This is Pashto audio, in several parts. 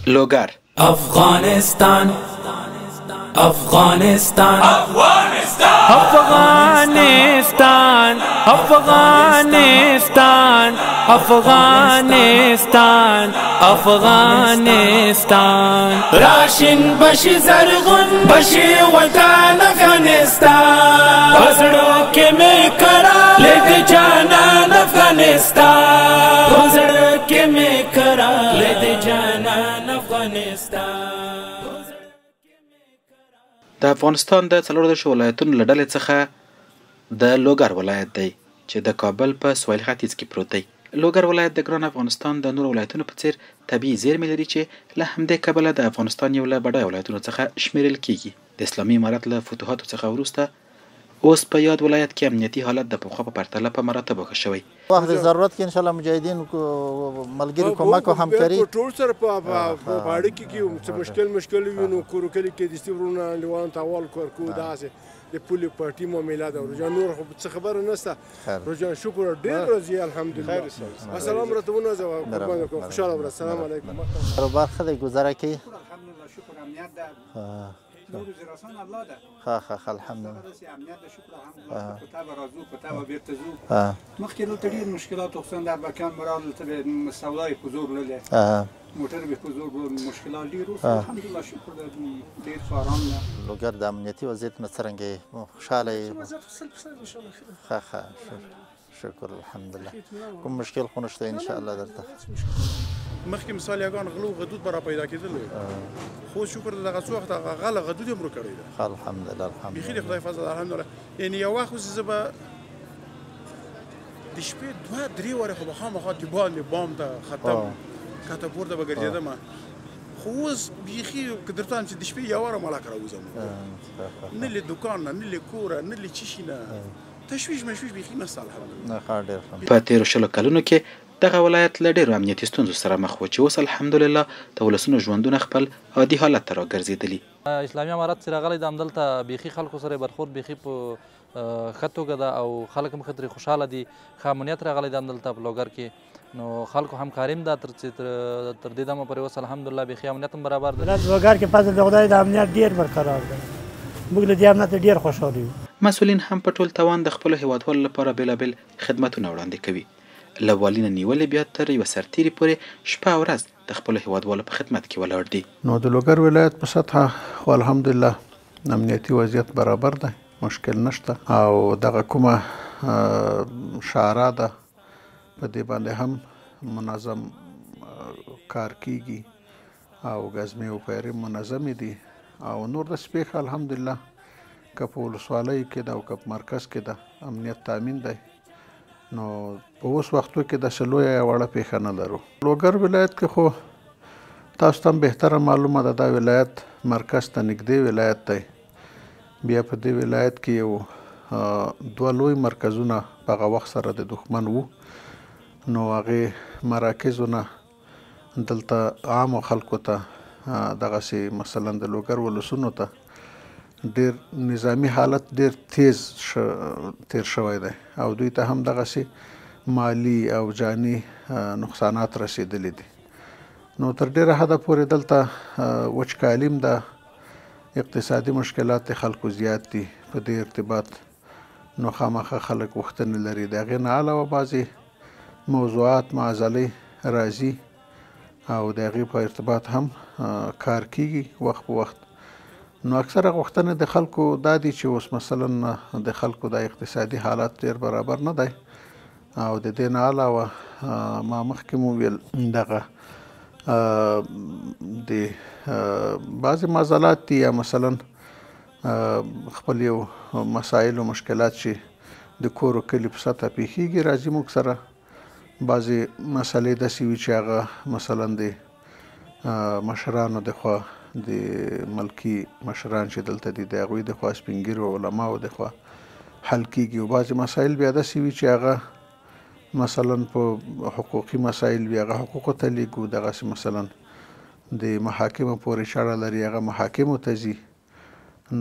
لوګر افغانستان افغانستان افغانستان افغانستان افغانستان افغانستان راشن بشي زرغون بشي وطن افغانستان بزړو کې مې کرا لید جانان افغانستان بزړو کې مې کرا لید جانان افغانستان. د افغانستان د 14 ولایتونو له ډلې څخه د لوګر ولایت دی چې د کابل په سویل ختیځ کې پروت دی. لوګر ولایت د ګران افغانستان د نورو ولایتونو په څیر طبیعي زیرمې لري چې له همدې کبله د افغانستان یو له بډایه ولایتونو څخه شمیرل کیږي. د اسلامي امارت له فتوحاتو څخه وروسته اوس په یاد ولایت کې امنیتي حالت د پخوا په پرتله په مراتبو ښه شوی. وخت ضرورت کې ان شاء الله مجاهدین ملګری کومک او همکاري ټول سره په باړې کې څه مشکل وي نو کورو کلی کې د استورونه انډوان تاوال کورکو داسې د پولی پارټي معاملې دا رجان نور څه خبره نشته. رجان شکر ډېر راځي الحمدلله. السلام راتونه زه قربان کوم خوشاله ور السلام علیکم. کاروبار ښه دی گزاره کوي الحمدلله شکر امنیت ده نور زراسان الله ده ښه الحمدلله امنیت ده شکر الحمدلله کتاب راځو کتاب بیرته ځو مخکې دلته ډېر مشکلات خصوصا د اربکیان مرال دلته سودای په زور وړلې موټر به په زور مشکلات ډېر اوس الحمدلله شکر ده ډېر ښه ارام ده. لوګر د امنیتي وضعیت نه څرنګه یې خوشحاله یې ښه شکر الحمدلله کوم مشکل خو نشته ان شاء الله درته مخکې مثال یګان غلو غدود برا پیدا کېدل خو شکر دغه څو وخت غل غدود هم کړی ده الحمدلله بخیر خدای فضل الحمدلله. یعنی یو وخت زه به د شپې 2-3 واره خو بخامخا د باندې بام ته ختم کته پورته به ګرځېدم خو اوس بیخي که درته وایم چې د شپې یو واره ملاک راوځم نه له دوکان نه له کوره نه له څه شي نه تشویش مشویش بیخي نشته الحمدلله. په تېرو 20 کلونو کې دغه ولایت له ډېرو امنیتي ستونزو سره مخ و چې اوس الحمدلله د ولسونو ژوندونه خپل عادي حالت ته راګرځېدلي. اسلامي امارت چې راغلی د همدلته بیخي خلکو سره برخورد بیخي په ښه توګه ده او خلک هم ښه ترې خوشحاله دي. ښه امنیت راغلی د همدلته په لوګر کې نو خلکو همکاري هم ده تر دې دمه پورې اوس الحمدلله بیخي امنیت هم برابر ده. لوګر کې فضل د خدای د امنیت ډېر برقرار ده موږ له دې امنیت ډېر خوشحاله یو. مسؤلین هم په ټول توان د خپلو هیوادوالو لپاره بېلابېل خدمتونه وړاندې کوي. له والي نه نیولې بیا تر یوه سرتېري پورې شپه او ورځ د خپلو هیوادوالو په خدمت کې ولاړ دي. نو د لوګر ولایت په سطحه خو الحمدلله امنیتي وضعیت برابر دی مشکل نشته او دغه کومه شعره ده په دې باندې هم منظم کار کیږي او ګزمې او پیرې منظمې دي او نور د سپېښه الحمدلله که په ولسوالۍ کې ده او که په مرکز کې ده امنیت تامین دی. نو په اوس وختو کې داسې لویه یا وړه پیښه نه لرو. لوګر ولایت کې خو تاسو ته هم بهتره معلومه ده دا ولایت مرکز ته نږدې ولایت دی. بیا په دې ولایت کې یو 2 لوی مرکزونه په هغه وخت سره د دښمن وو نو هغې مراکزو نه دلته عامو خلکو ته دغسې مثلا د لوګر ولسونو ته ډېر نظامی حالت ډېر تیز تیر شوی دی او دوی ته هم دغسې مالی او جاني نقصانات رسېدلي دي. نو تر ډېره حده پورې دلته وچکالي هم ده اقتصادي مشکلات د خلکو زیات دي په دې ارتباط نو خامخا خلک غوښتنې لري. د هغې نه علاوه بعضې موضوعات معضلې راځي او د هغې په ارتباط هم کار کیږي وخت په وخت. نو اکثره غوښتنې د خلکو دا دي چې اوس مثلا د خلکو د اقتصادي حالات ډېر برابر نه دی او د دې نه علاوه ما مخکې مو ویل دغه د بعضې معضلات دي یا مثلا خپل یو مسایل او مشکلات چې د کور و کلي په سطحه پیښیږي راځي موږ سره بعضې مسلې داسې وي چې هغه مثلا د مشرانو د خوا د ملکي مشران چې دلته دي د هغوی د خوا سپین ږیرو علماو د خوا حل کیږي او بعضې مسایل بیا داسې وي چې هغه مثلا په حقوقي مسایل وي هغه حقوقو ته لیږو دغسې مثلا د محاکمو پورې شړه لري هغه محاکمو ته ځي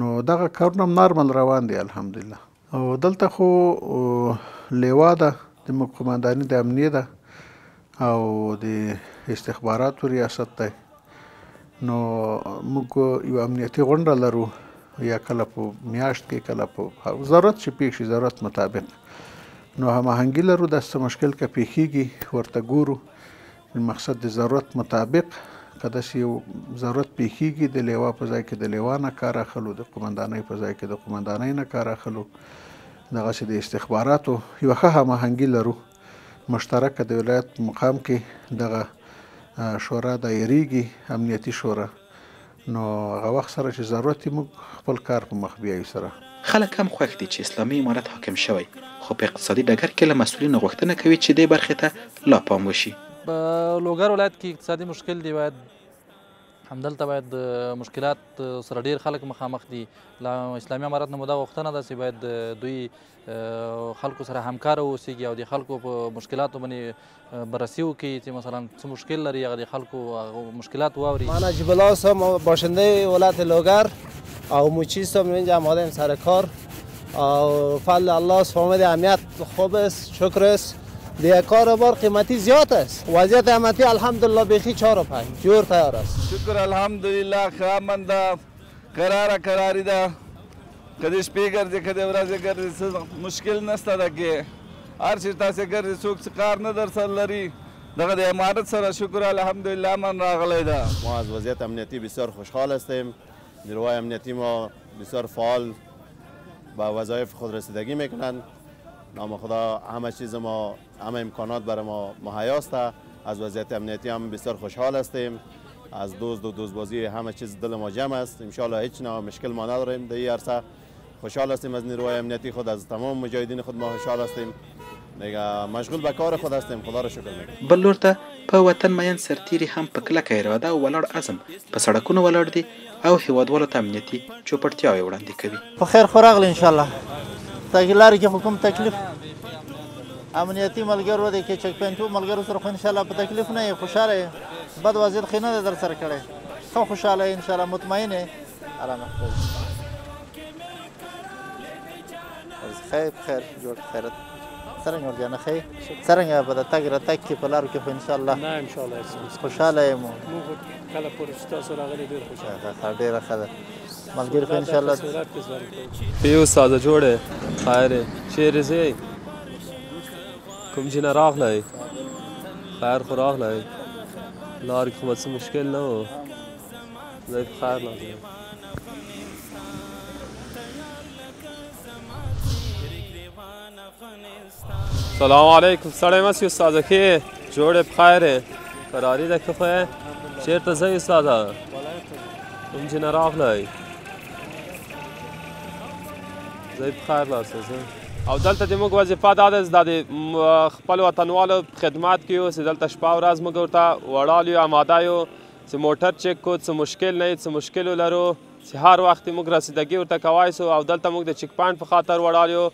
نو دغه کارونه هم نارمل روان دي الحمدلله. او دلته خو لیوا ده زموږ قمانداني د امنیې ده او د استخباراتو ریاست دی نو موږ یو امنیتي غونډه لرو یا کله په میاشت کې کله په ضرورت چې پیښ شي ضرورت مطابق نو هماهنګي لرو داسې مشکل که پیښیږي ورته ګورو مقصد د ضرورت مطابق که داسې یو ضرورت پیښیږي د لیوا په ځای کې د لیوا نه کار اخلو د قمندانۍ په ځای کې د قمندانۍ نه کار اخلو دغسې د استخباراتو یوه ښه هماهنګي لرو مشترکه د ولایت په مقام کې دغه شورا دایریږي امنیتي شورا نو هغه وخت سره چې ضرورت یې موږ خپل کار په مخ بیایو سره خلک هم خوښ دي چې اسلامي امارت حاکم شوی خو په اقتصادي ډګر کې له مسؤلینو غوښتنه کوي چې دې برخې ته لا پام وشي. په لوګر ولایت کې اقتصادي مشکل دی باید همدلته باید مشکلات سره ډیر خلک مخامخ دي له اسلامي امارت نه مو دا غوښتنه ده چې باید دوی خلکو سره همکاره واوسیږي او د خلکو په مشکلاتو باندې بررسی وکړي چې مثلا څه مشکل لري هغه د خلکو مشکلات واوري. من نجیب الله هستم باشنده ولایت لوگر او موچی هستم اینجا آماده‌ایم سر کار او فضل الله فهمید امنیت خوب است شکر است دیگه کار قیمتی زیاد است وضعیت امنیتی الحمدلله بیخی 4 و 5 جور تیار است شکر الحمدلله خامن ده قراری ده کدی شپې ګرځي کدی ورځې ګرځي مشکل نشته ده که هر چیز تاسې ګرځي څوک چې کار نه در سره لري دغه د امارت سره شکر الحمدلله من راغلی ده. ما از وضعیت امنیتی بسیار خوشحال هستیم. نیروهای امنیتی ما بسیار فعال به وظایف خود رسیدگی میکنند. نام خدا همه چیز ما همه امکانات برای ما مهیاست. از وضعیت امنیتی هم بسیار خوشحال هستیم. از دوزبازی همه چیز دل ما جمع است. ان شاء الله هیچ نوع مشکل ما نداریم در این عرصه. خوشحال هستیم از نیروهای امنیتی خود از تمام مجاهدین خود ما خوشحال هستیم. دیگه مشغول به کار خود هستیم. خدا را شکر میکنم. بل لور ته په وطن مین سرتیري هم په کلکه اراده او ولاړ عزم په سړکونو ولاړ دي او هیوادوالو ته امنیتي چوپړتیاوې وړاندې کوي. په خیر خو راغلی ان شاء الله. تاکي لارې کې خو کوم تکلیف امنیتي ملګرو دی کې چک پوینټو ملګرو سره خو ان شاء الله په تکلیف نه یې خوشحاله یې بد وضعیت خو نه دی در سره کړی ښه خوشحاله یې ان شاء الله مطمئن یې الله محفوظ خیر بخیر جوړ خیرت څرنګه ورجانه ښه څرنګه به د تګ راتګ کې په لارو کې خو ان شاء الله نه ان شاء الله خوشحاله یم موږ کله پورې چې تاسو راغلي ډېر خوشحاله ډېره ښه ده ملګري خو ان شاء الله پیو ساده جوړه خیر شیر زی کوم چې نه راغلی خیر خو راغلی لار کې خو څه مشکل نه و زه په خیر راغلی. سلام علیکم سړی مسي استاده ښې جوړې په خیر یې قراري ده ښه خو یې چېرته ځئ استاده کوم چې نه راغلی زه په خیر لاړ شم او دلته د موږ وظیفه دا ده دا د خپل وطنوالو خدمت کې یو چې دلته شپه ورځ موږ ورته وړال یو اماده یو چې موټر چک کړو څه مشکل نه څه مشکل ولرو چې هر وخت موږ رسیدګي ورته کوای سو او دلته موږ د چک پاینټ په خاطر وړال یو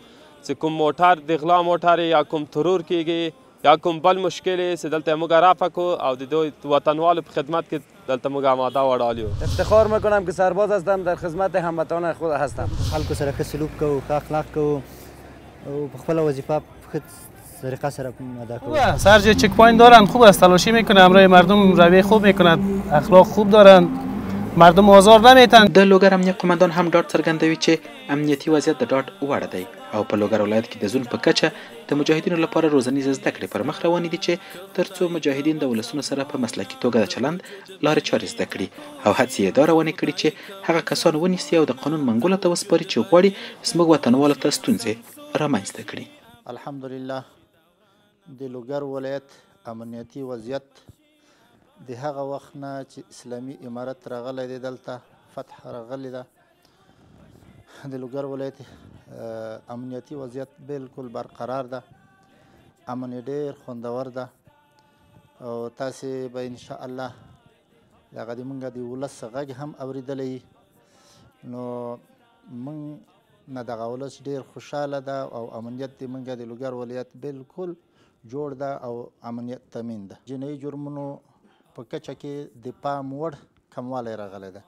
چې کوم موټر د غلا موټر یا کوم ترور کیږي یا کوم بل مشکل چې دلته موږ رافع کو او د دوی وطنوالو په خدمت کې دلته موږ آماده وړال یو. افتخار میکنم که سرباز هستم در خدمت هموطنان خود هستم. خلکو سره ښه سلوک کوو ښه اخلاق کوو او په خپله وظیفه په ښه طریقه سره ادا کوو. سرجه چک پوینت دارن خوب است تلاشی میکنه همراه مردم روی خوب میکنند اخلاق خوب دارن مردم آزار نمیتن. د لوګر امنیت قمندان هم ډاډ څرګندوي چې امنیتي وضعیت د ډاډ وړ دی او په لوګر ولایت کې د زون په کچه د مجاهدینو لپاره روزنیزه زده کړې پر مخ روانې دي چې ترڅو مجاهدین د ولسونو سره په مسلکي توګه د چلند لارې چارې زده کړي او هڅې یې دا روانې کړي چې هغه کسان ونیسي او د قانون منګولو ته وسپاري چې غواړي زموږ وطنوالو ته ستونزې رامنځته کړي. الحمدلله د لوګر ولایت امنیتي وضعیت د هغه وخت نه چې اسلامي امارت راغلی دی دلته فتح راغلی ده د لوګر ولایت امنیتي وضعیت بالکل برقرار ده امن یې ډېر خوندور ده او تاسې به انشاء الله دغه د موږ د ولس غږ هم اورېدلی نو موږ نه دغه ولس ډېر خوشحاله ده او امنیت د موږ د لوګر ولایت بالکل جوړ ده او امنیت تامین ده. جنایي جرمونو په کچه کې د پام وړ کموالی راغلی ده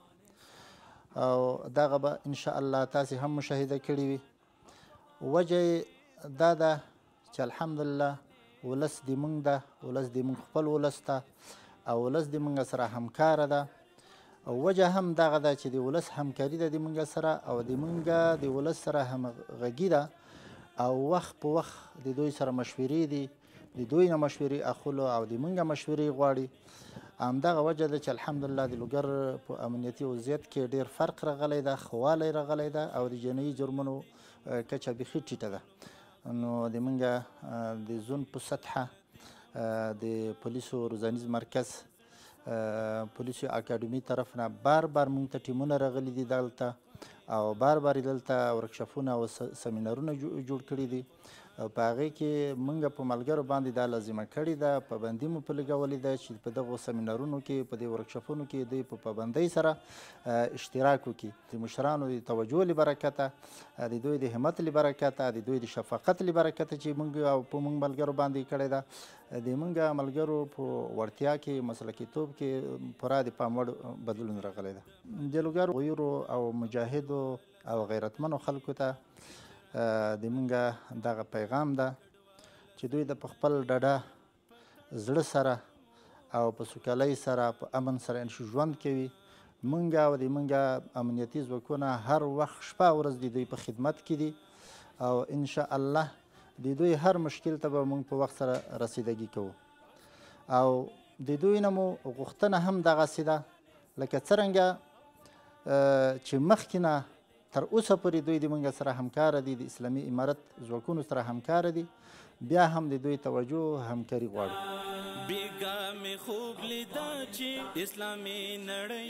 او دغه به انشاء الله تاسې هم مشاهده کړي وي. وجه دا ده چې الحمدلله ولس د موږ ده ولس د موږ خپل ولس ده او ولس د موږ سره همکاره ده وجه هم دغه ده چې د ولس همکاري ده د مونږ سره او د مونږ د ولس سره همغږي ده او وخت په وخت د دوی سره مشورې دي د دوی نه مشورې اخلو او د مونږ مشورې غواړي. همدغه وجه ده چې الحمدلله د لوګر په امنیتي وضعیت کې ډېر فرق راغلی ده، ښه والی راغلی ده او د جنایي جرمونو کچه بیخي ټیټه ده. نو د مونږ د زون په سطحه د پولیسو روزانیز مرکز پولیسو اکاډمي طرف نه بار مونږ ته ټیمونه راغلي دي دلته او بار دلته ورکشاپونه او سمینارونه جوړ کړي دي. په هغې کې مونږ په ملګرو باندې دا لازمه کړې ده، پابندي مو په لګولې ده چې په دغو سمینارونو کې په دې ورکشاپونو کې دوی په پابندۍ سره اشتراک وکړي. د مشرانو د توجه له برکته، د دوی د همت له برکته، د دوی د شفقت له برکته چې مونږ په مونږ ملګرو باندې کړې ده، د مونږ ملګرو په وړتیا کې مسلکیتوب کې پوره د پام وړ بدلون راغلی ده. د لوګر غیرو او مجاهدو او غیرتمنو خلکو ته د مونږ دغه پیغام ده چې دوی د په خپل ډډه زړه سره او په سوکالۍ سره په امن سره ژوند کوي. مونږ او د مونږ امنیتي ځواکونه هر وخت شپه ورځ د دوی په خدمت کې دي او انشاءالله د دوی هر مشکل ته به مونږ په وخت سره رسیدګي کوو او د دوی نه مو غوښتنه هم دغسې ده لکه څرنګه چې مخکې نه تر اوسه پورې دوی د مونږ سره همکاره دي، د اسلامي امارت ځواکونو سره همکاره دي، بیا هم د دوی توجه همکاري غواړو. بیګا مې خوب لیدا چې اسلامي نړۍ